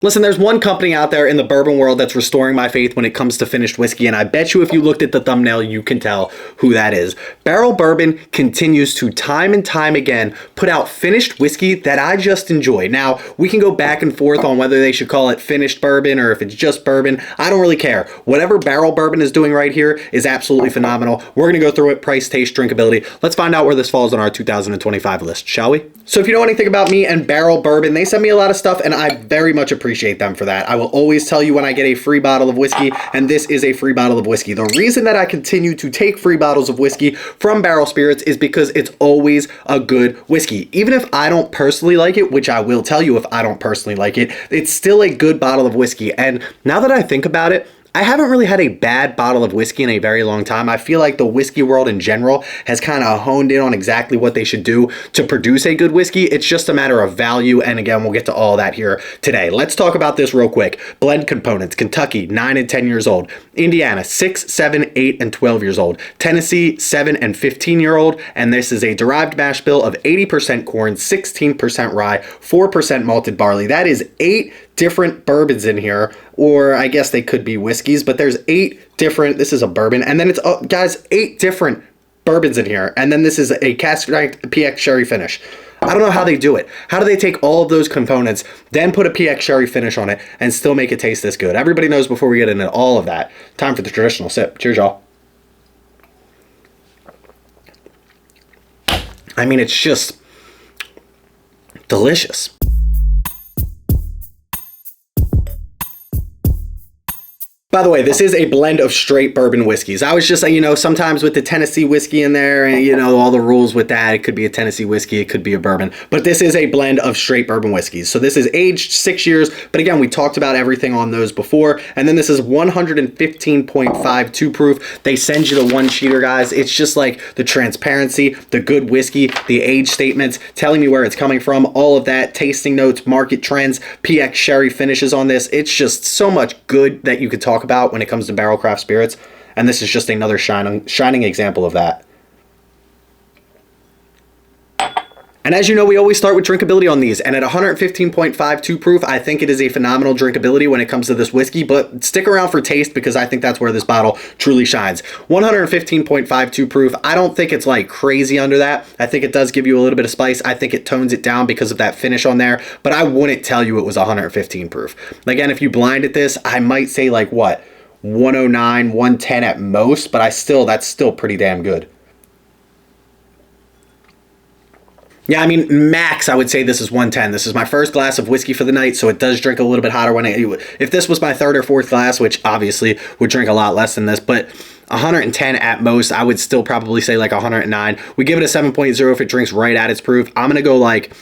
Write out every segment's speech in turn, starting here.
Listen, there's one company out there in the bourbon world that's restoring my faith when it comes to finished whiskey, and I bet you if you looked at the thumbnail, you can tell who that is. Barrell Bourbon continues to time and time again put out finished whiskey that I just enjoy. Now, we can go back and forth on whether they should call it finished bourbon or if it's just bourbon. I don't really care. Whatever Barrell Bourbon is doing right here is absolutely phenomenal. We're going to go through it, price, taste, drinkability. Let's find out where this falls on our 2025 list, shall we? So if you know anything about me and Barrell Bourbon, they send me a lot of stuff, and I very much appreciate them for that. I will always tell you when I get a free bottle of whiskey, and this is a free bottle of whiskey. The reason that I continue to take free bottles of whiskey from Barrell Spirits is because it's always a good whiskey. Even if I don't personally like it, which I will tell you if I don't personally like it, it's still a good bottle of whiskey. And now that I think about it, I haven't really had a bad bottle of whiskey in a very long time. I feel like the whiskey world in general has kind of honed in on exactly what they should do to produce a good whiskey. It's just a matter of value. And again, we'll get to all that here today. Let's talk about this real quick. Blend components: Kentucky, 9 and 10 years old. Indiana, 6, 7, 8, and 12 years old. Tennessee, 7 and 15-year-old. And this is a derived mash bill of 80% corn, 16% rye, 4% malted barley. That is 8 different bourbons in here, or I guess they could be whiskeys, but there's 8 different, this is a bourbon, and then it's, guys, 8 different bourbons in here, and then this is a cask strength P.X. sherry finish. I don't know how they do it. How do they take all of those components, then put a P.X. sherry finish on it, and still make it taste this good? Everybody knows before we get into all of that. Time for the traditional sip. Cheers, y'all. I mean, it's just delicious. By the way, this is a blend of straight bourbon whiskeys. I was just saying, sometimes with the Tennessee whiskey in there and, all the rules with that, it could be a Tennessee whiskey, it could be a bourbon, but this is a blend of straight bourbon whiskeys. So this is aged 6 years, but again, we talked about everything on those before. And then this is 115.52 proof. They send you the one sheeter, guys. It's just like the transparency, the good whiskey, the age statements, telling you where it's coming from, all of that, tasting notes, market trends, P.X. sherry finishes on this. It's just so much good that you could talk about when it comes to barrel craft spirits, and this is just another shining example of that. And as you know, we always start with drinkability on these, and at 115.52 proof, I think it is a phenomenal drinkability when it comes to this whiskey, but stick around for taste because I think that's where this bottle truly shines. 115.52 proof, I don't think it's like crazy under that. I think it does give you a little bit of spice. I think it tones it down because of that finish on there, but I wouldn't tell you it was 115 proof. Again, if you blinded this, I might say like what, 109, 110 at most, but that's still pretty damn good. Yeah, I mean, max, I would say this is 110. This is my first glass of whiskey for the night, so it does drink a little bit hotter if this was my third or fourth glass, which obviously would drink a lot less than this, but 110 at most, I would still probably say like 109. We give it a 7.0 if it drinks right at its proof. I'm going to go like,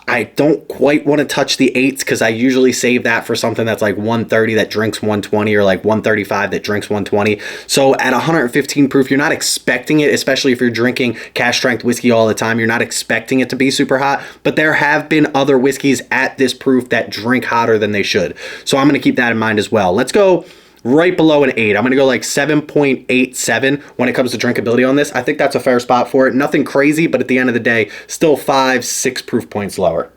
I don't quite want to touch the 8s because I usually save that for something that's like 130 that drinks 120 or like 135 that drinks 120. So at 115 proof, you're not expecting it, especially if you're drinking cask strength whiskey all the time. You're not expecting it to be super hot, but there have been other whiskeys at this proof that drink hotter than they should. So I'm going to keep that in mind as well. Let's go right below an 8. I'm going to go like 7.87 when it comes to drinkability on this. I think that's a fair spot for it. Nothing crazy, but at the end of the day, still 5, 6 proof points lower.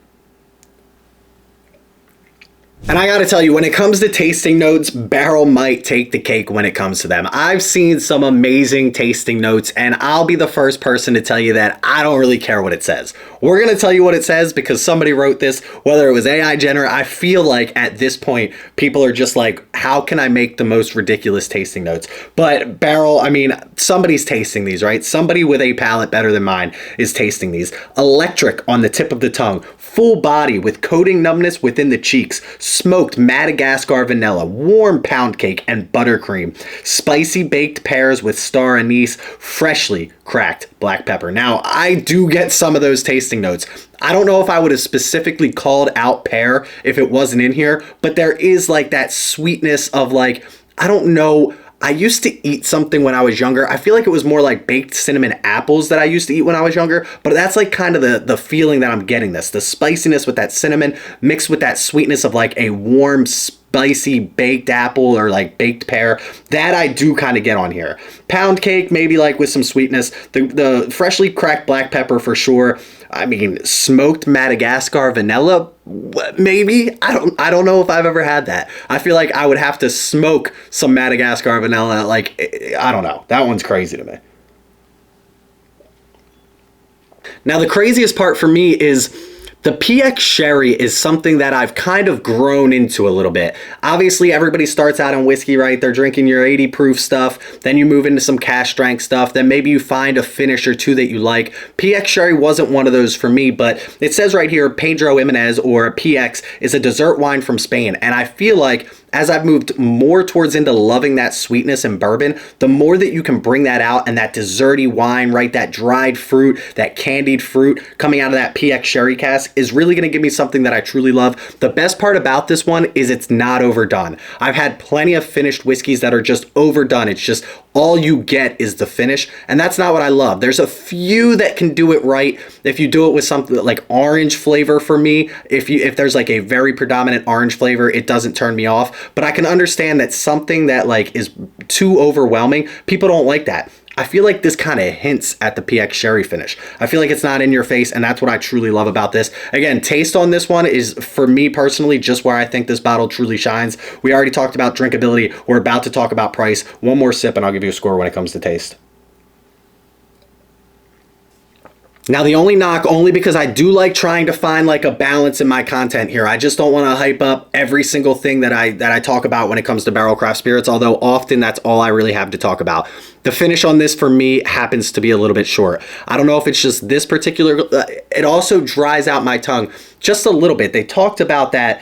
And I gotta tell you, when it comes to tasting notes, Barrell might take the cake when it comes to them. I've seen some amazing tasting notes, and I'll be the first person to tell you that I don't really care what it says. We're gonna tell you what it says because somebody wrote this, whether it was AI Jenner. I feel like at this point, people are just like, how can I make the most ridiculous tasting notes? But Barrell, I mean, somebody's tasting these, right? Somebody with a palate better than mine is tasting these. Electric on the tip of the tongue, full body with coating numbness within the cheeks, smoked Madagascar vanilla, warm pound cake, and buttercream, spicy baked pears with star anise, freshly cracked black pepper. Now, I do get some of those tasting notes. I don't know if I would have specifically called out pear if it wasn't in here, but there is like that sweetness of like, I don't know, I used to eat something when I was younger. I feel like it was more like baked cinnamon apples that I used to eat when I was younger, but that's like kind of the feeling that I'm getting this. The spiciness with that cinnamon mixed with that sweetness of like a warm spicy baked apple or like baked pear. That I do kind of get on here. Pound cake, maybe like with some sweetness. The freshly cracked black pepper for sure. I mean, smoked Madagascar vanilla, maybe. I don't know if I've ever had that. I feel like I would have to smoke some Madagascar vanilla. Like, I don't know. That one's crazy to me. Now, the craziest part for me is the P.X. Sherry is something that I've kind of grown into a little bit. Obviously, everybody starts out on whiskey, right? They're drinking your 80 proof stuff. Then you move into some cask strength stuff. Then maybe you find a finish or two that you like. P.X. Sherry wasn't one of those for me, but it says right here, Pedro Ximénez, or P.X., is a dessert wine from Spain. And I feel like as I've moved more towards into loving that sweetness in bourbon, the more that you can bring that out and that desserty wine, right? That dried fruit, that candied fruit coming out of that P.X. Sherry cask is really gonna give me something that I truly love. The best part about this one is it's not overdone. I've had plenty of finished whiskeys that are just overdone. It's just all you get is the finish, and that's not what I love. There's a few that can do it right. If you do it with something like orange flavor for me, if there's like a very predominant orange flavor, it doesn't turn me off. But I can understand that something that like is too overwhelming, people don't like that. I feel like this kind of hints at the P.X. Sherry finish. I feel like it's not in your face, and that's what I truly love about this. Again, taste on this one is, for me personally, just where I think this bottle truly shines. We already talked about drinkability. We're about to talk about price. One more sip, and I'll give you a score when it comes to taste. Now, the only knock, only because I do like trying to find like a balance in my content here. I just don't want to hype up every single thing that I talk about when it comes to barrel craft spirits, although often that's all I really have to talk about. The finish on this for me happens to be a little bit short. I don't know if it's just this particular, it also dries out my tongue just a little bit. They talked about that,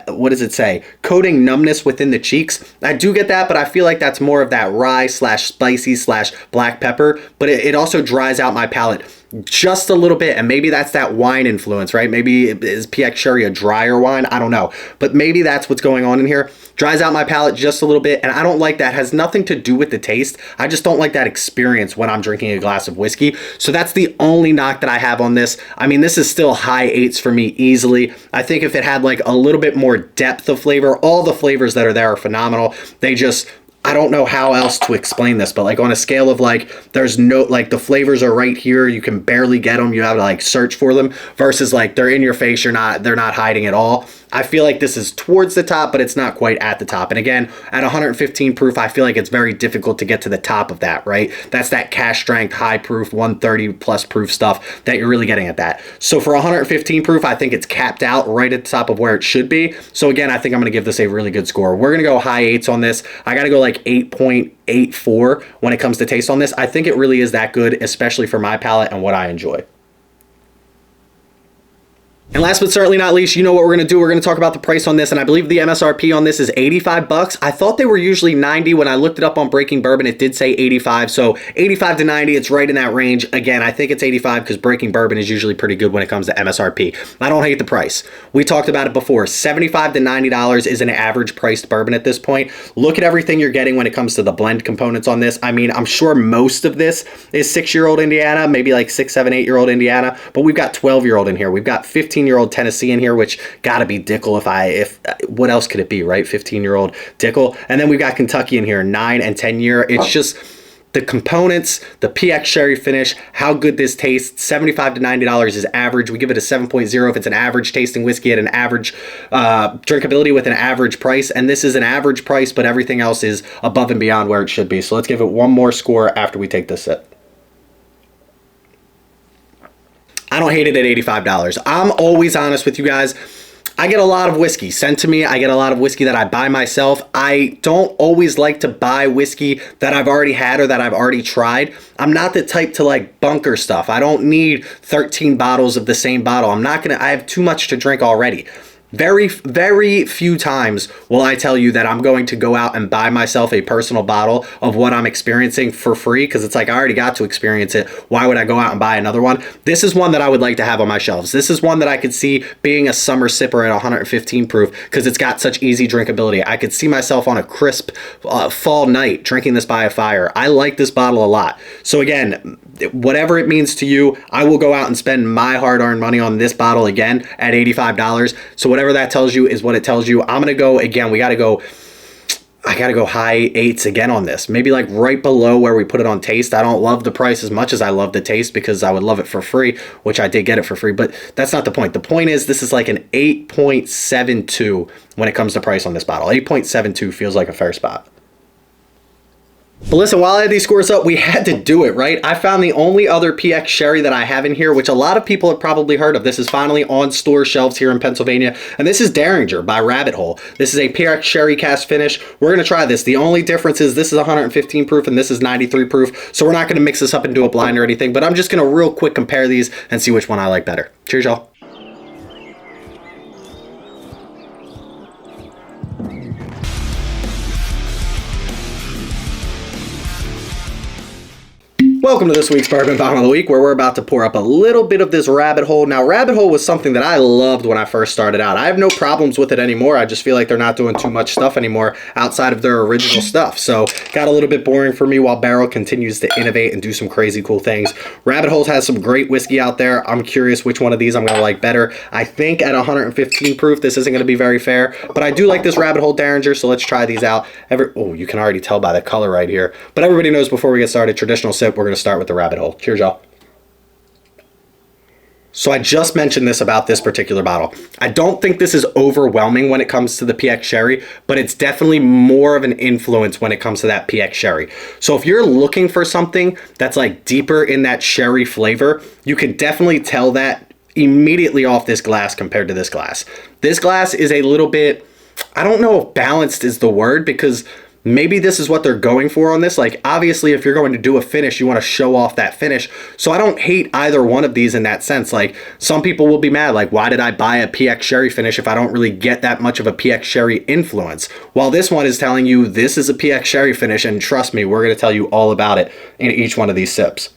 what does it say? Coating numbness within the cheeks. I do get that, but I feel like that's more of that rye / spicy / black pepper, but it also dries out my palate just a little bit, and maybe that's that wine influence, right? Maybe is P.X. Sherry a drier wine? I don't know, but maybe that's what's going on in here. Dries out my palate just a little bit, and I don't like that. It has nothing to do with the taste. I just don't like that experience when I'm drinking a glass of whiskey. So that's the only knock that I have on this. I mean, this is still high 8s for me easily. I think if it had like a little bit more depth of flavor, all the flavors that are there are phenomenal. They just, I don't know how else to explain this, but like on a scale of like, there's no, like the flavors are right here, you can barely get them, you have to like search for them, versus like they're in your face, they're not hiding at all. I feel like this is towards the top, but it's not quite at the top. And again, at 115 proof, I feel like it's very difficult to get to the top of that, right? That's that cask strength, high proof, 130 plus proof stuff that you're really getting at that. So for 115 proof, I think it's capped out right at the top of where it should be. So again, I think I'm gonna give this a really good score. We're gonna go high 8s on this. I gotta go like 8.84 when it comes to taste on this. I think it really is that good, especially for my palate and what I enjoy. And last but certainly not least, you know what we're going to do. We're going to talk about the price on this, and I believe the MSRP on this is 85 bucks. I thought they were usually 90. When I looked it up on Breaking Bourbon, it did say 85. So 85 to 90, it's right in that range. Again, I think it's 85 because Breaking Bourbon is usually pretty good when it comes to MSRP. I don't hate the price. We talked about it before. $75 to $90 is an average priced bourbon at this point. Look at everything you're getting when it comes to the blend components on this. I mean, I'm sure most of this is 6-year-old Indiana, maybe like 6, 7, 8-year-old Indiana, but we've got 12-year-old in here. We've got 15-year-old Tennessee in here, which gotta be Dickel. If what else could it be, right? 15-year-old Dickel. And then we've got Kentucky in here, 9 and 10-year. It's just the components, the P.X. Sherry finish, how good this tastes. $75 to $90 is average. We give it a 7.0 if it's an average tasting whiskey at an average drinkability with an average price. And this is an average price, but everything else is above and beyond where it should be. So let's give it one more score after we take this sip. I don't hate it at $85. I'm always honest with you guys. I get a lot of whiskey sent to me. I get a lot of whiskey that I buy myself. I don't always like to buy whiskey that I've already had or that I've already tried. I'm not the type to like bunker stuff. I don't need 13 bottles of the same bottle. I have too much to drink already. Very, very few times will I tell you that I'm going to go out and buy myself a personal bottle of what I'm experiencing for free, because it's like I already got to experience it. Why would I go out and buy another one? This is one that I would like to have on my shelves. This is one that I could see being a summer sipper at 115 proof because it's got such easy drinkability. I could see myself on a crisp fall night drinking this by a fire. I like this bottle a lot. So again, whatever it means to you, I will go out and spend my hard-earned money on this bottle again at $85. So whatever whatever that tells you is what it tells you. I'm gonna go again. I gotta go high 8s again on this. Maybe like right below where we put it on taste. I don't love the price as much as I love the taste because I would love it for free, which I did get it for free, but that's not the point. The point is this is like an 8.72 when it comes to price on this bottle. 8.72 feels like a fair spot. But listen, while I had these scores up, we had to do it, right? I found the only other P.X. sherry that I have in here, which a lot of people have probably heard of. This is finally on store shelves here in Pennsylvania, and this is Derringer by Rabbit Hole. This is a P.X. sherry cask finish. We're going to try this. The only difference is this is 115 proof and this is 93 proof, so we're not going to mix this up and do a blind or anything, but I'm just going to real quick compare these and see which one I like better. Cheers, y'all. Welcome to this week's Bourbon Bomb of the Week, where we're about to pour up a little bit of this Rabbit Hole. Now, Rabbit Hole was something that I loved when I first started out. I have no problems with it anymore. I just feel like they're not doing too much stuff anymore outside of their original stuff. So, got a little bit boring for me while Barrell continues to innovate and do some crazy cool things. Rabbit Hole has some great whiskey out there. I'm curious which one of these I'm going to like better. I think at 115 proof, this isn't going to be very fair, but I do like this Rabbit Hole Derringer, so let's try these out. Oh, you can already tell by the color right here. But everybody knows before we get started, traditional sip, we're going to start with the Rabbit Hole. Cheers, y'all. So I just mentioned this about this particular bottle. I don't think this is overwhelming when it comes to the P.X. sherry, but it's definitely more of an influence when it comes to that P.X. sherry. So if you're looking for something that's like deeper in that sherry flavor, you can definitely tell that immediately off this glass compared to this glass. This glass is a little bit, I don't know if balanced is the word, because maybe this is what they're going for on this. Like, obviously, if you're going to do a finish, you want to show off that finish. So I don't hate either one of these in that sense. Like, some people will be mad, like, why did I buy a P.X. sherry finish if I don't really get that much of a P.X. sherry influence? While this one is telling you this is a P.X. sherry finish, and trust me, we're going to tell you all about it in each one of these sips.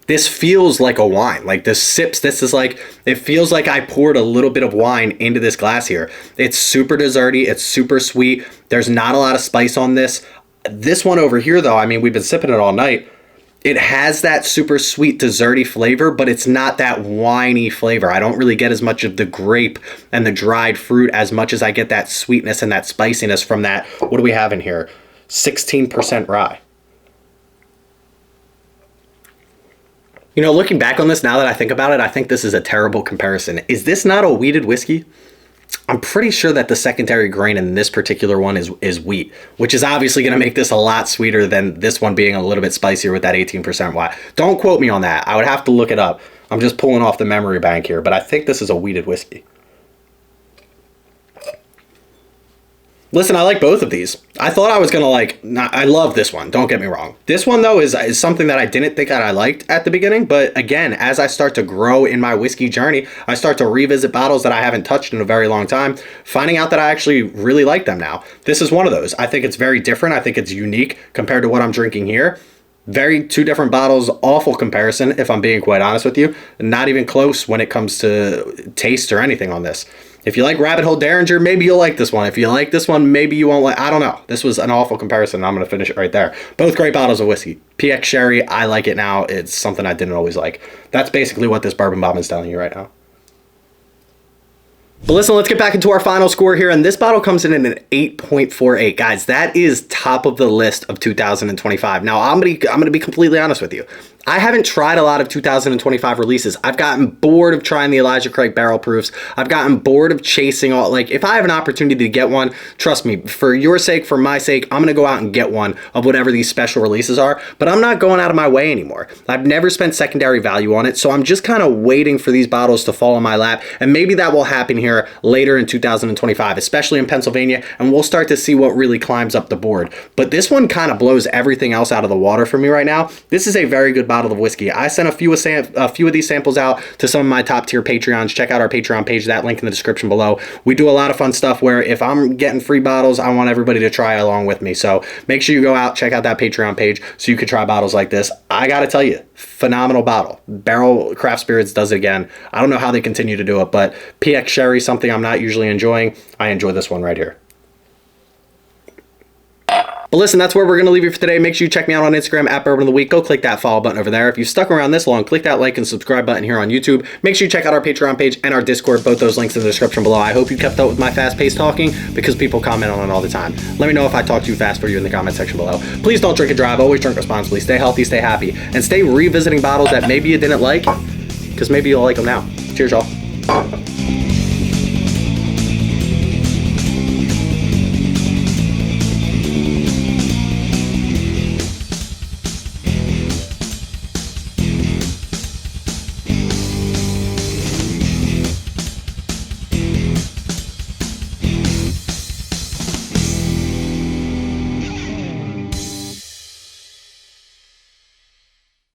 This feels like a wine. Like this sips, this is like, it feels like I poured a little bit of wine into this glass here. It's super desserty, it's super sweet. There's not a lot of spice on this. This one over here though, I mean, we've been sipping it all night. It has that super sweet desserty flavor, but it's not that winey flavor. I don't really get as much of the grape and the dried fruit as much as I get that sweetness and that spiciness from that. What do we have in here? 16% rye. You know, looking back on this, now that I think about it, I think this is a terrible comparison. Is this not a wheated whiskey? I'm pretty sure that the secondary grain in this particular one is wheat, which is obviously going to make this a lot sweeter than this one being a little bit spicier with that 18% rye. Don't quote me on that. I would have to look it up. I'm just pulling off the memory bank here, but I think this is a wheated whiskey. Listen, I like both of these. I thought I was going to like, I love this one, don't get me wrong. This one though is something that I didn't think that I liked at the beginning, but again, as I start to grow in my whiskey journey, I start to revisit bottles that I haven't touched in a very long time, finding out that I actually really like them now. This is one of those. I think it's very different. I think it's unique compared to what I'm drinking here. Two different bottles, awful comparison, if I'm being quite honest with you. Not even close when it comes to taste or anything on this. If you like Rabbit Hole Derringer, maybe you'll like this one. If you like this one, maybe you won't like, I don't know. This was an awful comparison. I'm going to finish it right there. Both great bottles of whiskey. P.X. sherry, I like it now. It's something I didn't always like. That's basically what this Bourbon Bomb is telling you right now. But listen, let's get back into our final score here, and this bottle comes in at an 8.48. Guys, that is top of the list of 2025. Now, I'm gonna be completely honest with you. I haven't tried a lot of 2025 releases. I've gotten bored of trying the Elijah Craig barrel proofs. I've gotten bored of chasing all, like, if I have an opportunity to get one, trust me, for your sake, for my sake, I'm gonna go out and get one of whatever these special releases are, but I'm not going out of my way anymore. I've never spent secondary value on it, so I'm just kind of waiting for these bottles to fall in my lap, and maybe that will happen here later in 2025, especially in Pennsylvania, and we'll start to see what really climbs up the board. But this one kind of blows everything else out of the water for me right now. This is a very good bottle of whiskey. I sent a few of these samples out to some of my top tier Patreons. Check out our Patreon page, that link in the description below. We do a lot of fun stuff where if I'm getting free bottles, I want everybody to try along with me. So make sure you go out, check out that Patreon page so you can try bottles like this. I gotta tell you, phenomenal bottle. Barrell Craft Spirits does it again. I don't know how they continue to do it, but P.X. sherry, something I'm not usually enjoying. I enjoy this one right here. But listen, that's where we're going to leave you for today. Make sure you check me out on Instagram at Bourbon of the Week. Go click that follow button over there. If you stuck around this long, click that like and subscribe button here on YouTube. Make sure you check out our Patreon page and our Discord. Both those links in the description below. I hope you kept up with my fast-paced talking because people comment on it all the time. Let me know if I talk too fast for you in the comment section below. Please don't drink and drive. Always drink responsibly. Stay healthy, stay happy, and stay revisiting bottles that maybe you didn't like because maybe you'll like them now. Cheers, y'all.